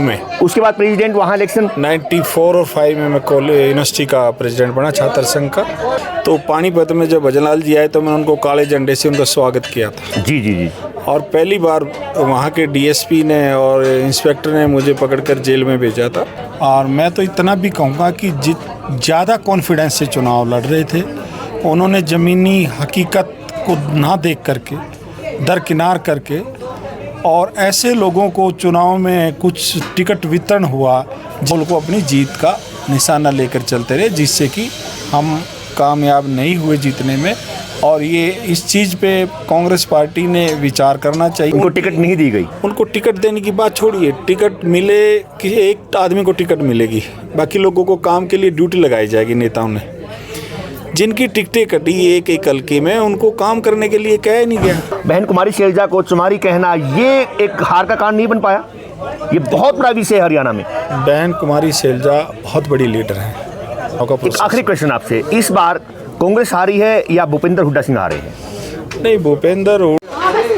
में। उसके बाद प्रेसिडेंट वहाँ इलेक्शन 94 और 5 में मैं कॉलेज यूनिवर्सिटी का प्रेसिडेंट बना, छात्र संघ का। तो पानीपत में जब भजनलाल जी आए तो मैंने उनको काले झंडे से उनका स्वागत किया था। जी जी जी। और पहली बार वहाँ के डीएसपी ने और इंस्पेक्टर ने मुझे पकड़कर जेल में भेजा था। और मैं तो इतना भी कहूँगा कि ज़्यादा कॉन्फिडेंस से चुनाव लड़ रहे थे। उन्होंने ज़मीनी हकीकत को ना देख करके, दरकिनार करके, और ऐसे लोगों को चुनाव में कुछ टिकट वितरण हुआ जिनको अपनी जीत का निशाना लेकर चलते रहे, जिससे कि हम कामयाब नहीं हुए जीतने में। और ये इस चीज़ पे कांग्रेस पार्टी ने विचार करना चाहिए। उनको टिकट नहीं दी गई। उनको टिकट देने की बात छोड़िए, टिकट मिले कि एक आदमी को टिकट मिलेगी, बाकी लोगों को काम के लिए ड्यूटी लगाई जाएगी। नेताओं ने जिनकी टिकटें कटी एक एक हल्के में, उनको काम करने के लिए कहा नहीं गया। बहन कुमारी शैलजा को चुमारी कहना ये एक हार का कारण नहीं बन पाया? ये बहुत बड़ा विषय है हरियाणा में। बहन कुमारी शैलजा बहुत बड़ी लीडर है। एक आखिरी क्वेश्चन आपसे, इस बार कांग्रेस हारी है या भूपेंद्र हुड्डा सिंह हारे हैं? नहीं, भूपेंद्र।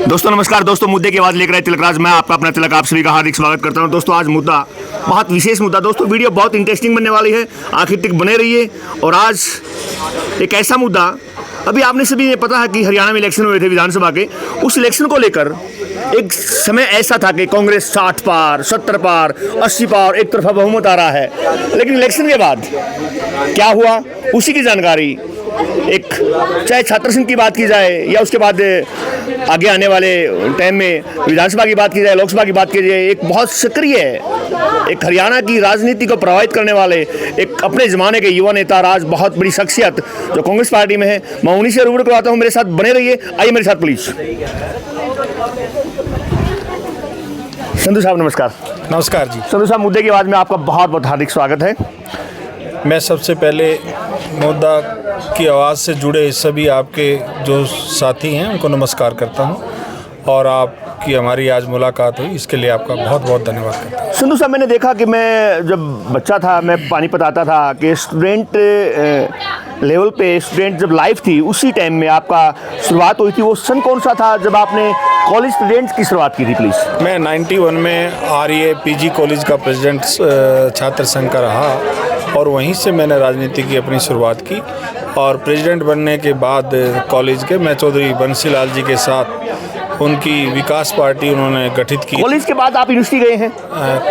दोस्तों नमस्कार। दोस्तों मुद्दे की आवाज लेकर आए तिलकराज, मैं आपका अपना तिलक, आप सभी का हार्दिक स्वागत करता हूं। दोस्तों आज मुद्दा बहुत विशेष मुद्दा, दोस्तों वीडियो बहुत इंटरेस्टिंग बनने वाली है, आखिर तक बने रहिए। और आज एक ऐसा मुद्दा, अभी आपने सभी ने पता है कि हरियाणा में इलेक्शन हुए थे विधानसभा के, उस इलेक्शन को लेकर एक समय ऐसा था कि कांग्रेस 60 पार, 70 पार, 80 पार, एक तरफा बहुमत आ रहा है। लेकिन इलेक्शन के बाद क्या हुआ उसी की जानकारी, एक चाहे छात्र संघ की बात की जाए या उसके बाद आगे आने वाले टाइम में विधानसभा की बात की जाए, लोकसभा की बात की जाए, एक बहुत सक्रिय, एक हरियाणा की राजनीति को प्रभावित करने वाले, एक अपने ज़माने के युवा नेता, राज बहुत बड़ी शख्सियत जो कांग्रेस पार्टी में है, मैं उन्हीं से रूबरू करवाता हूँ। मेरे साथ बने रहिए, आइए मेरे साथ प्लीज। संधू साहब नमस्कार। नमस्कार जी। संधू साहब, मुद्दे की आवाज़ में आपका बहुत बहुत हार्दिक स्वागत है। मैं सबसे पहले मुद्दा की आवाज़ से जुड़े सभी आपके जो साथी हैं उनको नमस्कार करता हूं, और आपकी हमारी आज मुलाकात हुई इसके लिए आपका बहुत बहुत धन्यवाद करता हूं। संधू साहब, मैंने देखा कि मैं जब बच्चा था, मैं पानीपत आता था कि स्टूडेंट लेवल पे स्टूडेंट जब लाइफ थी उसी टाइम में आपका शुरुआत हुई थी। वो सन कौन सा था जब आपने कॉलेज स्टूडेंट्स की शुरुआत की थी प्लीज़? मैं 91 में RA PG कॉलेज का प्रेसिडेंट छात्र संघ का रहा, और वहीं से मैंने राजनीति की अपनी शुरुआत की। और प्रेसिडेंट बनने के बाद कॉलेज के मैं चौधरी बंसीलाल जी के साथ उनकी विकास पार्टी उन्होंने गठित की। कॉलेज के बाद आप यूनिवर्सिटी गए हैं?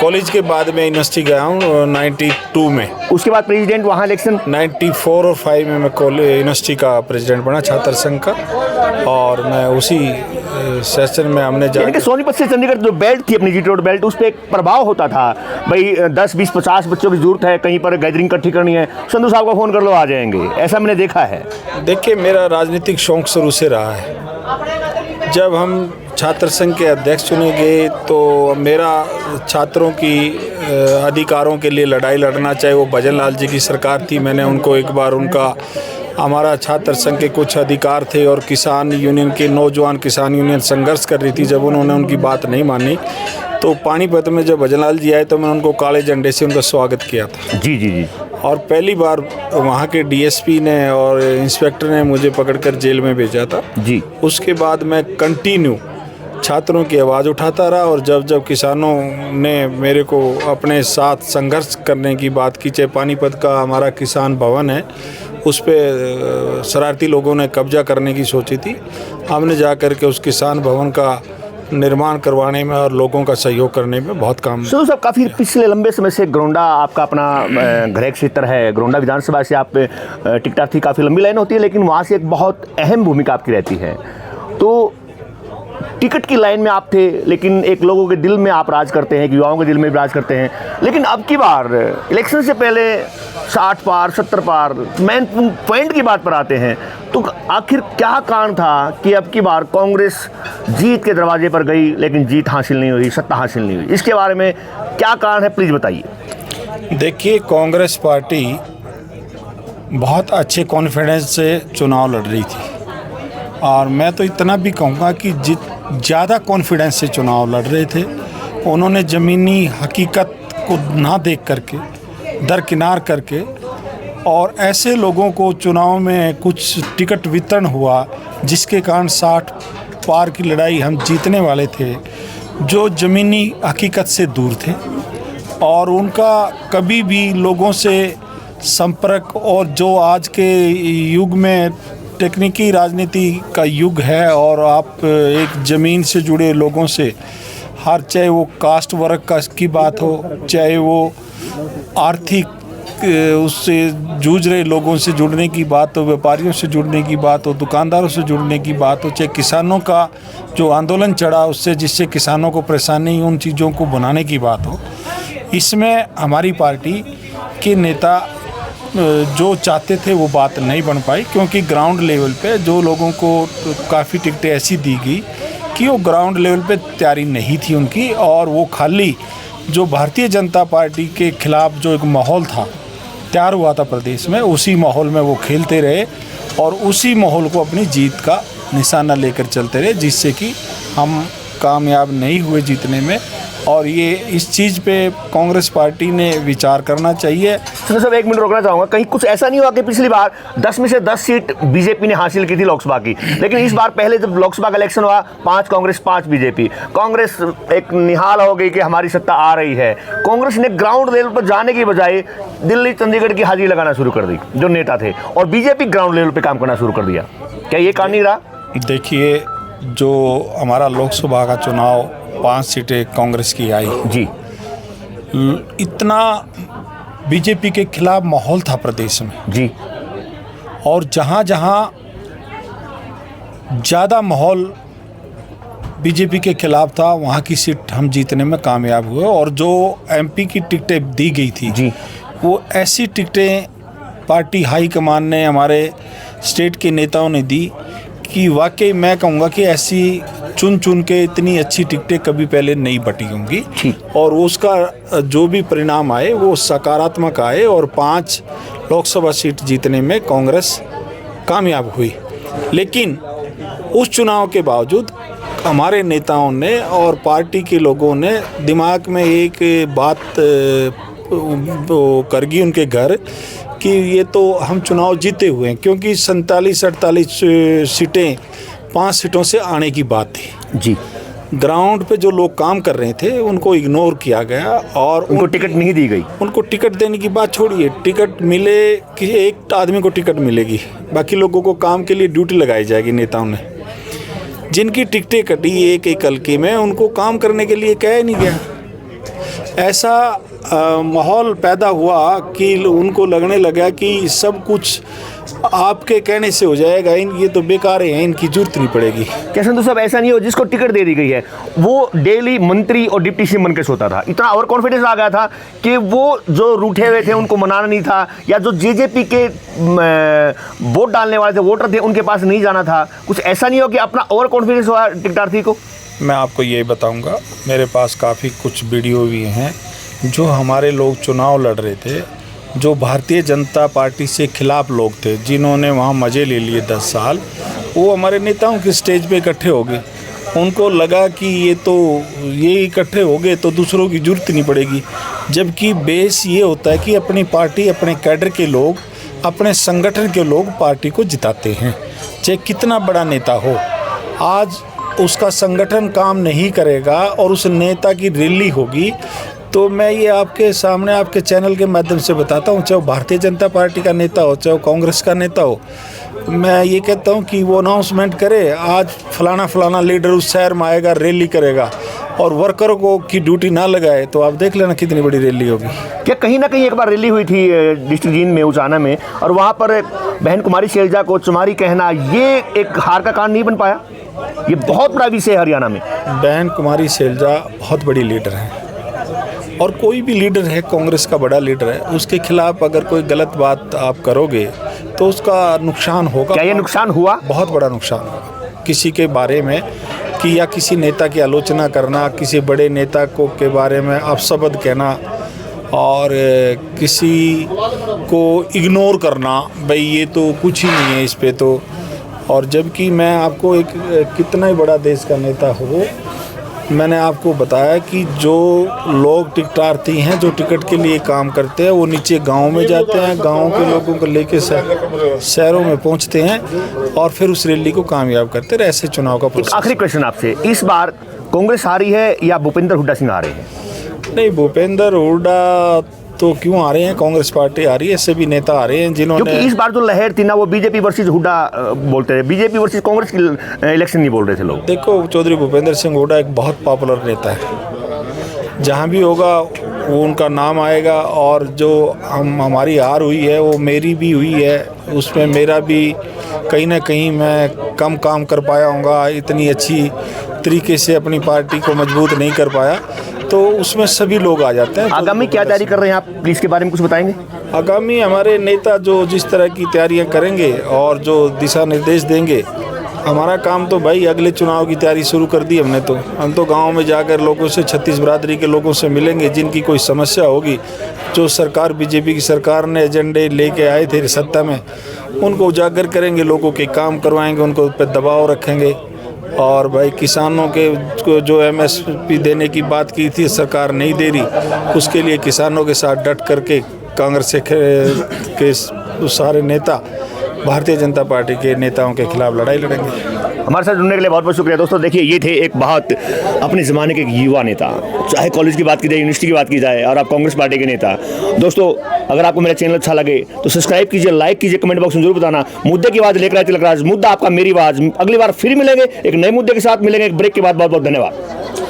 कॉलेज के बाद मैं यूनिवर्सिटी गया हूँ 92 में। उसके बाद प्रेसिडेंट वहाँ इलेक्शन 94 और 5 में मैं कॉलेज यूनिवर्सिटी का प्रेसिडेंट बना, छात्र संघ का। और मैं उसी सेशन में हमने जाके सोनीपत से चंडीगढ़ जो बेल्ट थी अपनी, जीटी रोड बेल्ट, उस पर एक प्रभाव होता था भाई 10, 20, 50 बच्चों की जरूरत है, कहीं पर गैदरिंग इकट्ठी करनी है, संधू साहब को फ़ोन कर लो, आ जाएंगे। ऐसा मैंने देखा है। देखिए, मेरा राजनीतिक शौक शुरू से रहा है। जब हम छात्र संघ के अध्यक्ष चुने गए तो मेरा छात्रों की अधिकारों के लिए लड़ाई लड़ना, चाहे वो भजनलाल जी की सरकार थी, मैंने उनको एक बार उनका, हमारा छात्र संघ के कुछ अधिकार थे और किसान यूनियन के, नौजवान किसान यूनियन संघर्ष कर रही थी, जब उन्होंने उनकी बात नहीं मानी तो पानीपत में जब भजनलाल जी आए तो मैंने उनको काले झंडे से उनका स्वागत किया था। जी जी जी। और पहली बार वहाँ के डीएसपी ने और इंस्पेक्टर ने मुझे पकड़कर जेल में भेजा था। जी। उसके बाद मैं कंटिन्यू छात्रों की आवाज़ उठाता रहा, और जब जब किसानों ने मेरे को अपने साथ संघर्ष करने की बात की, चाहे पानीपत का हमारा किसान भवन है उस पर शरारती लोगों ने कब्जा करने की सोची थी, हमने जा कर के उस किसान भवन का निर्माण करवाने में और लोगों का सहयोग करने में बहुत काम। सो सब काफ़ी पिछले लंबे समय से ग्रोंडा आपका अपना घरेक क्षेत्र है, ग्रोंडा विधानसभा से आप टिकटा थी, काफ़ी लंबी लाइन होती है, लेकिन वहाँ से एक बहुत अहम भूमिका आपकी रहती है। तो टिकट की लाइन में आप थे, लेकिन एक लोगों के दिल में आप राज करते हैं, युवाओं के दिल में भी राज करते हैं। लेकिन अब की बार इलेक्शन से पहले 60 पार, 70 पार, मेन पॉइंट की बात पर आते हैं, तो आखिर क्या कारण था कि अब की बार कांग्रेस जीत के दरवाजे पर गई लेकिन जीत हासिल नहीं हुई, सत्ता हासिल नहीं हुई? इसके बारे में क्या कारण है, प्लीज़ बताइए। देखिए, कांग्रेस पार्टी बहुत अच्छे कॉन्फिडेंस से चुनाव लड़ रही थी, और मैं तो इतना भी कहूँगा कि ज़्यादा कॉन्फिडेंस से चुनाव लड़ रहे थे। उन्होंने ज़मीनी हकीकत को ना देख करके, दरकिनार करके, और ऐसे लोगों को चुनाव में कुछ टिकट वितरण हुआ जिसके कारण 60 पार की लड़ाई हम जीतने वाले थे, जो ज़मीनी हकीकत से दूर थे। और उनका कभी भी लोगों से संपर्क, और जो आज के युग में तकनीकी राजनीति का युग है, और आप एक ज़मीन से जुड़े लोगों से हर, चाहे वो कास्ट वर्ग का की बात हो, चाहे वो आर्थिक उससे जूझ रहे लोगों से जुड़ने की बात हो, व्यापारियों से जुड़ने की बात हो, दुकानदारों से जुड़ने की बात हो, चाहे किसानों का जो आंदोलन चढ़ा उससे जिससे किसानों को परेशानी, उन चीज़ों को बनाने की बात हो, इसमें हमारी पार्टी के नेता जो चाहते थे वो बात नहीं बन पाई, क्योंकि ग्राउंड लेवल पे जो लोगों को काफ़ी टिकटें ऐसी दी गई कि वो ग्राउंड लेवल पे तैयारी नहीं थी उनकी, और वो खाली जो भारतीय जनता पार्टी के खिलाफ जो एक माहौल था तैयार हुआ था प्रदेश में, उसी माहौल में वो खेलते रहे और उसी माहौल को अपनी जीत का निशाना लेकर चलते रहे, जिससे कि हम कामयाब नहीं हुए जीतने में। और ये इस चीज़ पे कांग्रेस पार्टी ने विचार करना चाहिए। तो सब 1 मिनट रोकना चाहूँगा, कहीं कुछ ऐसा नहीं हुआ कि पिछली बार 10 में से 10 सीट बीजेपी ने हासिल की थी लोकसभा की, लेकिन इस बार पहले जब लोकसभा का इलेक्शन हुआ 5 कांग्रेस 5 बीजेपी, कांग्रेस एक निहाल हो गई कि हमारी सत्ता आ रही है। कांग्रेस ने ग्राउंड लेवल पर जाने की बजाय दिल्ली चंडीगढ़ की हाजिरी लगाना शुरू कर दी जो नेता थे, और बीजेपी ग्राउंड लेवल पर काम करना शुरू कर दिया। क्या ये कारण नहीं रहा? देखिए, जो हमारा लोकसभा का चुनाव 5 सीटें कांग्रेस की आई जी, इतना बीजेपी के खिलाफ माहौल था प्रदेश में जी, और जहाँ जहाँ ज़्यादा माहौल बीजेपी के खिलाफ था वहाँ की सीट हम जीतने में कामयाब हुए। और जो एमपी की टिकटें दी गई थी जी, वो ऐसी टिकटें पार्टी हाई कमान ने, हमारे स्टेट के नेताओं ने दी कि वाकई मैं कहूँगा कि ऐसी चुन चुन के इतनी अच्छी टिकटें कभी पहले नहीं बटी होंगी, और उसका जो भी परिणाम आए वो सकारात्मक आए, और 5 लोकसभा सीट जीतने में कांग्रेस कामयाब हुई। लेकिन उस चुनाव के बावजूद हमारे नेताओं ने और पार्टी के लोगों ने दिमाग में एक बात कर गई उनके घर कि ये तो हम चुनाव जीते हुए हैं, क्योंकि 47-48 सीटें 5 सीटों से आने की बात थी जी। ग्राउंड पे जो लोग काम कर रहे थे उनको इग्नोर किया गया और उनको टिकट नहीं दी गई। उनको टिकट देने की बात छोड़िए, टिकट मिले कि एक आदमी को टिकट मिलेगी, बाकी लोगों को काम के लिए ड्यूटी लगाई जाएगी। नेताओं ने जिनकी टिकटें कटी एक एक हल्के में, उनको काम करने के लिए कहा नहीं गया। ऐसा माहौल पैदा हुआ कि उनको लगने लगा कि सब कुछ आपके कहने से हो जाएगा, ये तो बेकार है, इनकी जरूरत नहीं पड़ेगी। क्या संतोष साहब, ऐसा नहीं हो जिसको टिकट दे दी गई है वो डेली मंत्री और डिप्टी सीएम बनकर सोता था, इतना ओवर कॉन्फिडेंस आ गया था कि वो जो रूठे हुए थे उनको मनाना नहीं था, या जो जेजेपी के वोट डालने वाले थे वोटर थे उनके पास नहीं जाना था। कुछ ऐसा नहीं हो कि अपना ओवर कॉन्फिडेंस हुआ टिकटार्थी को? मैं आपको ये बताऊंगा, मेरे पास काफ़ी कुछ वीडियो भी हैं जो हमारे लोग चुनाव लड़ रहे थे, जो भारतीय जनता पार्टी से खिलाफ लोग थे, जिन्होंने वहाँ मज़े ले लिए 10 साल, वो हमारे नेताओं के स्टेज पे इकट्ठे हो गए। उनको लगा कि ये इकट्ठे हो गए तो दूसरों की जरूरत नहीं पड़ेगी, जबकि बेस ये होता है कि अपनी पार्टी, अपने कैडर के लोग, अपने संगठन के लोग पार्टी को जिताते हैं, चाहे कितना बड़ा नेता हो। आज उसका संगठन काम नहीं करेगा और उस नेता की रैली होगी, तो मैं ये आपके सामने आपके चैनल के माध्यम से बताता हूँ, चाहे भारतीय जनता पार्टी का नेता हो, चाहे कांग्रेस का नेता हो, मैं ये कहता हूँ कि वो अनाउंसमेंट करे, आज फलाना लीडर उस शहर में आएगा, रैली करेगा, और वर्करों को की ड्यूटी ना लगाए, तो आप देख लेना कितनी बड़ी रैली होगी। क्या कहीं ना कहीं एक बार रैली हुई थी डिस्ट्रिक्ट जींद में, उचाना में, और वहाँ पर बहन कुमारी शैलजा को चुमारी कहना, ये एक हार का कारण नहीं बन पाया? ये बहुत बड़ा विषय है हरियाणा में। बहन कुमारी शैलजा बहुत बड़ी लीडर हैं, और कोई भी लीडर है, कांग्रेस का बड़ा लीडर है, उसके खिलाफ अगर कोई गलत बात आप करोगे तो उसका नुकसान होगा। क्या ये नुकसान हुआ? बहुत बड़ा नुकसान होगा किसी के बारे में, कि या किसी नेता की आलोचना करना, किसी बड़े नेता को के बारे में अपशब्द कहना, और किसी को इग्नोर करना, भाई ये तो कुछ ही नहीं है इस पे तो। और जबकि मैं आपको एक कितना ही बड़ा देश का नेता हो, मैंने आपको बताया कि जो लोग टिकटार्थी हैं, जो टिकट के लिए काम करते हैं, वो नीचे गांव में जाते हैं, गांव के लोगों को लेके शहरों में पहुंचते हैं और फिर उस रैली को कामयाब करते हैं। ऐसे चुनाव का प्रोसेस। आखिरी क्वेश्चन आपसे, इस बार कांग्रेस हारी है या भूपेंद्र हुड्डा सिंह हारे हैं? नहीं, भूपेंद्र हुड्डा तो क्यों आ रहे हैं, कांग्रेस पार्टी आ रही है, सभी नेता आ रहे हैं जिन्होंने, क्योंकि इस बार जो लहर थी ना वो बीजेपी वर्सेस हुड्डा बोलते थे, बीजेपी वर्सेस कांग्रेस की इलेक्शन नहीं बोल रहे थे लोग। देखो चौधरी भूपेंद्र सिंह हुड्डा एक बहुत पॉपुलर नेता है, जहाँ भी होगा वो उनका नाम आएगा। और जो हमारी हार हुई है वो मेरी भी हुई है, उसमें मेरा भी कहीं ना कहीं मैं कम काम कर पाया हूँगा, इतनी अच्छी तरीके से अपनी पार्टी को मजबूत नहीं कर पाया, तो उसमें सभी लोग आ जाते हैं। आगामी क्या तैयारी कर रहे हैं आप, प्लीज के बारे में कुछ बताएंगे? आगामी हमारे नेता जो जिस तरह की तैयारियां करेंगे और जो दिशा निर्देश देंगे, हमारा काम तो भाई अगले चुनाव की तैयारी शुरू कर दी हमने। तो हम तो गांव में जाकर लोगों से, छत्तीस बिरादरी के लोगों से मिलेंगे, जिनकी कोई समस्या होगी, जो सरकार बीजेपी की सरकार ने एजेंडे लेके आए थे सत्ता में, उनको उजागर करेंगे, लोगों के काम करवाएंगे, उनको पे दबाव रखेंगे। और भाई किसानों के को जो MSP देने की बात की थी सरकार नहीं दे रही, उसके लिए किसानों के साथ डट करके कांग्रेस के सारे नेता भारतीय जनता पार्टी के नेताओं के खिलाफ लड़ाई लड़ेंगे। हमारे साथ जुड़ने के लिए बहुत बहुत शुक्रिया दोस्तों। देखिए ये थे एक बहुत अपने ज़माने के युवा नेता, चाहे कॉलेज की बात की जाए, यूनिवर्सिटी की बात की जाए, और आप कांग्रेस पार्टी के नेता। दोस्तों अगर आपको मेरा चैनल अच्छा लगे तो सब्सक्राइब कीजिए, लाइक कीजिए, कमेंट बॉक्स में जरूर बताना। मुद्दे की आवाज़ लेकर आए तिलक राज, मुद्दा आपका मेरी आवाज़। अगली बार फिर मिलेंगे एक नए मुद्दे के साथ, मिलेंगे एक ब्रेक के बाद। बहुत बहुत धन्यवाद।